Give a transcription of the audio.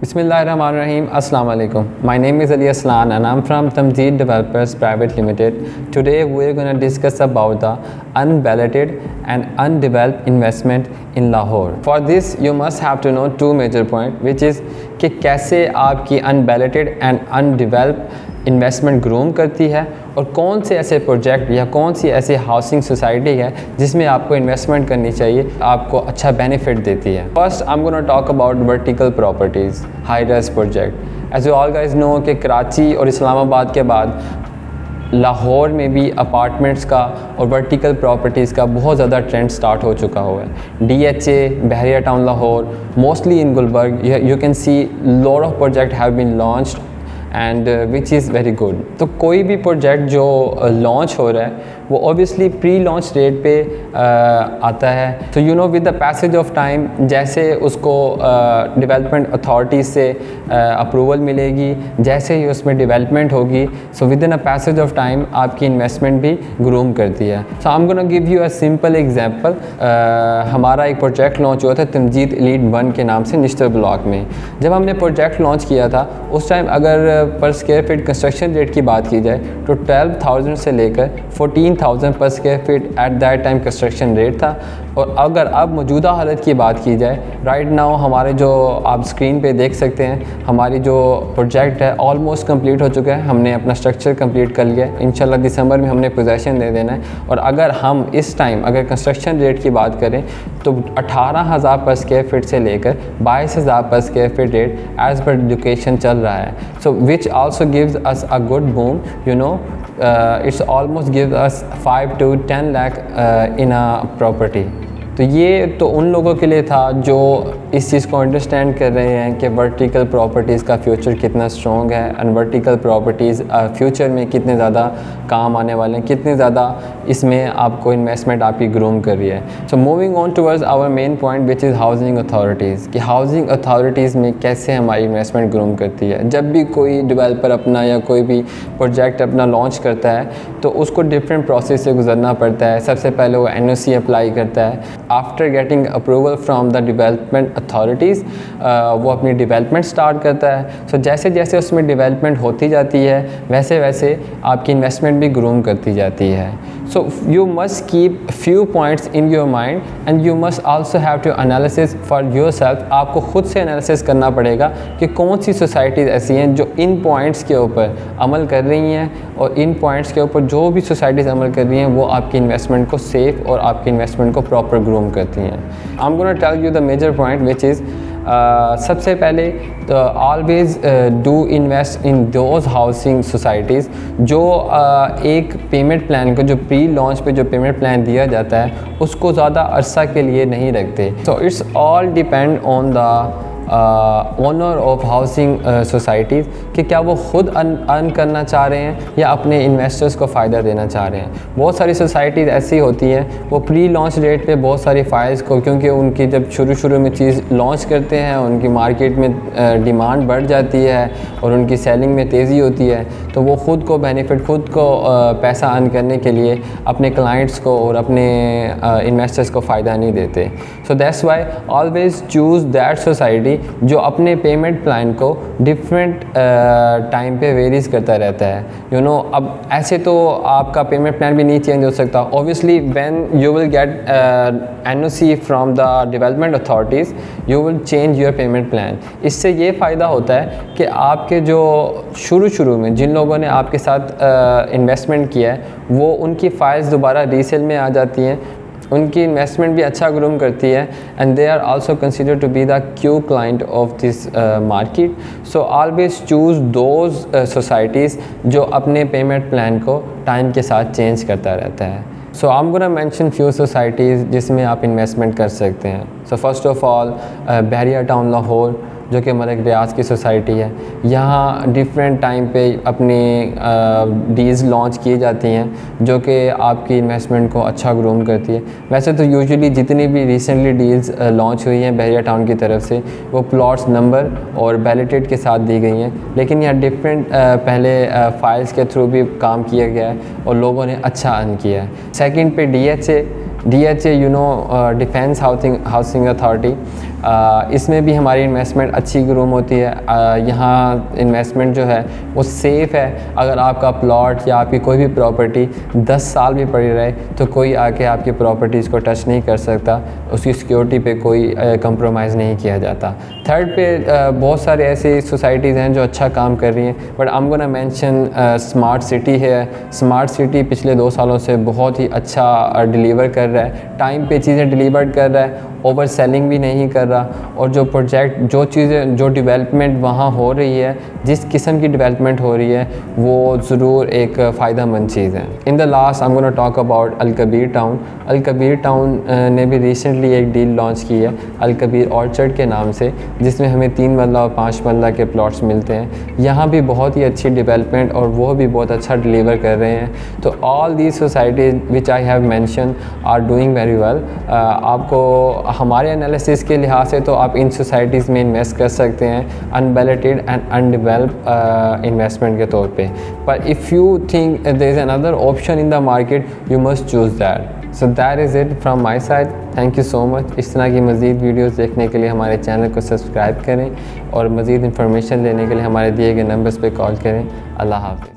Bismillahirrahmanirrahim. Assalamu alaikum. My name is Ali Aslan and I'm from Tamzeed Developers Private Limited. Today we're going to discuss about the unballoted and undeveloped investment in Lahore. For this you must have to know two major points, which is कि कैसे आपकी unballoted and undeveloped investment groom करती है और कौन से ऐसे project या कौन सी ऐसी हाउसिंग सोसाइटी है जिसमें आपको इन्वेस्टमेंट करनी चाहिए, आपको अच्छा बेनिफिट देती है। First I am gonna talk about vertical properties, high rise project. As you all guys know कि कराची और इस्लामाबाद के बाद लाहौर में भी अपार्टमेंट्स का और वर्टिकल प्रॉपर्टीज़ का बहुत ज़्यादा ट्रेंड स्टार्ट हो चुका हुआ है। DHA, Bahria town Lahore, mostly in Gulberg, you can see lot of project have been launched and which is very good. तो कोई भी प्रोजेक्ट जो लॉन्च हो रहा है वो ऑब्वियसली प्री लॉन्च रेट पे आता है। तो you know with the passage of time जैसे उसको डेवलपमेंट अथॉरिटीज़ से अप्रूवल मिलेगी, जैसे ही उसमें डेवलपमेंट होगी, so within a passage of time आपकी इन्वेस्टमेंट भी ग्रूम करती है। So I am gonna give you a simple example. हमारा एक प्रोजेक्ट लॉन्च हुआ था तमजीद एलीट 1 के नाम से निश्तर ब्लॉक में। जब हमने प्रोजेक्ट लॉन्च किया था उस टाइम अगर पर स्क्वायर फीट कंस्ट्रक्शन रेट की बात की जाए तो 12,000 से लेकर 14,000 पर square feet at that time construction rate था। और अगर अब मौजूदा हालत की बात की जाए, राइट नाउ हमारे जो आप स्क्रीन पे देख सकते हैं, हमारी जो प्रोजेक्ट है ऑलमोस्ट कंप्लीट हो चुका है। हमने अपना स्ट्रक्चर कंप्लीट कर लिया है, इंशाल्लाह दिसंबर में हमने पोजेसन दे देना है। और अगर हम इस टाइम अगर कंस्ट्रक्शन रेट की बात करें तो 18,000 पर स्क्वायर फीट से लेकर 22,000 पर square feet rate as per education चल रहा है। So which also gives us a good boom, you know it's almost gives us 5 to 10 lakh in a property। तो ये तो उन लोगों के लिए था जो इस चीज़ को अंडरस्टैंड कर रहे हैं कि वर्टिकल प्रॉपर्टीज़ का फ्यूचर कितना स्ट्रॉन्ग है एंड वर्टिकल प्रॉपर्टीज़ फ्यूचर में कितने ज़्यादा काम आने वाले हैं, कितने ज़्यादा इसमें आपको इन्वेस्टमेंट आपकी ग्रूम कर रही है। So moving on towards our main point which is housing authorities, कि हाउसिंग अथॉरिटीज़ में कैसे हमारी इन्वेस्टमेंट ग्रूम करती है। जब भी कोई डेवलपर अपना या कोई भी प्रोजेक्ट अपना लॉन्च करता है तो उसको डिफरेंट प्रोसेस से गुजरना पड़ता है। सबसे पहले वो NOC अप्लाई करता है। After getting approval from the development authorities वो अपनी डेवलपमेंट स्टार्ट करता है। सो जैसे जैसे उसमें डेवलपमेंट होती जाती है वैसे वैसे आपकी इन्वेस्टमेंट भी ग्रूम करती जाती है। So you must keep few points in your mind and you must also have to analysis for yourself. आपको खुद से एनालिसिस करना पड़ेगा कि कौन सी सोसाइटीज़ ऐसी हैं जो इन पॉइंट्स के ऊपर अमल कर रही हैं, और इन पॉइंट्स के ऊपर जो भी सोसाइटीज़ अमल कर रही हैं वो आपकी इन्वेस्टमेंट को सेफ़ और आपकी इन्वेस्टमेंट को प्रॉपर ग्रूम करती हैं। I am gonna tell you the major point which is सबसे पहले तो always do invest in those housing societies जो एक पेमेंट प्लान को, जो प्री लॉन्च पे जो पेमेंट प्लान दिया जाता है उसको ज़्यादा अरसा के लिए नहीं रखते। So it's all depend on the owner of housing societies कि क्या वो खुद अर्न करना चाह रहे हैं या अपने इन्वेस्टर्स को फ़ायदा देना चाह रहे हैं। बहुत सारी सोसाइटीज़ ऐसी होती हैं वो प्री लॉन्च रेट पे बहुत सारी फाइल्स को, क्योंकि उनकी जब शुरू में चीज़ लॉन्च करते हैं उनकी मार्केट में डिमांड बढ़ जाती है और उनकी सेलिंग में तेज़ी होती है, तो वो ख़ुद को बेनिफिट, खुद को पैसा अर्न करने के लिए अपने क्लाइंट्स को और अपने इन्वेस्टर्स को फ़ायदा नहीं देते। So that's why always choose that society जो अपने पेमेंट प्लान को डिफरेंट टाइम पे वेरीज करता रहता है। यू नो अब ऐसे तो आपका पेमेंट प्लान भी नहीं चेंज हो सकता। Obviously when you will get NOC from the development authorities you will change your payment plan. इससे ये फ़ायदा होता है कि आपके जो शुरू में जिन लोगों ने आपके साथ इन्वेस्टमेंट किया है वो उनकी फाइल्स दोबारा रीसेल में आ जाती हैं, उनकी इन्वेस्टमेंट भी अच्छा ग्रूम करती है and they are also consider to be the cue client of this market. So always choose those societies जो अपने पेमेंट प्लान को टाइम के साथ चेंज करता रहता है। So I am gonna mention few societies जिसमें आप इन्वेस्टमेंट कर सकते हैं। So first of all Bahria town Lahore जो कि मलिक रियाज की सोसाइटी है, यहाँ डिफरेंट टाइम पे अपनी डील्स लॉन्च की जाती हैं जो कि आपकी इन्वेस्टमेंट को अच्छा ग्रूम करती है। वैसे तो यूजुअली जितनी भी रिसेंटली डील्स लॉन्च हुई हैं बहरिया टाउन की तरफ से वो प्लॉट्स नंबर और बैलेटेड के साथ दी गई हैं, लेकिन यहाँ डिफरेंट पहले फाइल्स के थ्रू भी काम किया गया है और लोगों ने अच्छा अर्न किया है। सेकंड पे DHA you know defence housing authority. इसमें भी हमारी इन्वेस्टमेंट अच्छी ग्रूम होती है। यहाँ इन्वेस्टमेंट जो है वो सेफ़ है। अगर आपका प्लॉट या आपकी कोई भी प्रॉपर्टी 10 साल भी पड़ी रहे तो कोई आके आपकी प्रॉपर्टीज़ को टच नहीं कर सकता, उसकी सिक्योरिटी पे कोई कंप्रोमाइज़ नहीं किया जाता। थर्ड पे बहुत सारे ऐसी सोसाइटीज़ हैं जो अच्छा काम कर रही हैं, but I am gonna mention smart city है। स्मार्ट सिटी पिछले 2 सालों से बहुत ही अच्छा डिलीवर कर रहा है, टाइम पे चीज़ें डिलीवर कर रहा है, ओवर सेलिंग भी नहीं कर रहा, और जो प्रोजेक्ट जो चीज़ें जो डेवलपमेंट वहाँ हो रही है, जिस किस्म की डेवलपमेंट हो रही है वो ज़रूर एक फ़ायदेमंद चीज़ है। In the last I am gonna talk about Al Kabir town. Al Kabir town ने भी रिसेंटली एक डील लॉन्च की है अल कबीर ऑर्चर्ड के नाम से, जिसमें हमें 3 मरला और 5 मरला के प्लॉट्स मिलते हैं। यहाँ भी बहुत ही अच्छी डेवलपमेंट और वो भी बहुत अच्छा डिलीवर कर रहे हैं। तो all these societies which I have mention are doing very well. आपको हमारे एनालिसिस के लिहाज से तो आप इन सोसाइटीज़ में इन्वेस्ट कर सकते हैं अनबैलेटेड एंड अनडेवलप्ड इन्वेस्टमेंट के तौर पे। पर if you think there is another option in the market, you must choose that. So that is it from my side. Thank you so much. इस तरह की मज़ीद वीडियोज़ देखने के लिए हमारे चैनल को सब्सक्राइब करें और मज़ीद इन्फॉर्मेशन लेने के लिए हमारे दिए गए नंबर्स पर कॉल करें। अल्लाह हाफ़िज़।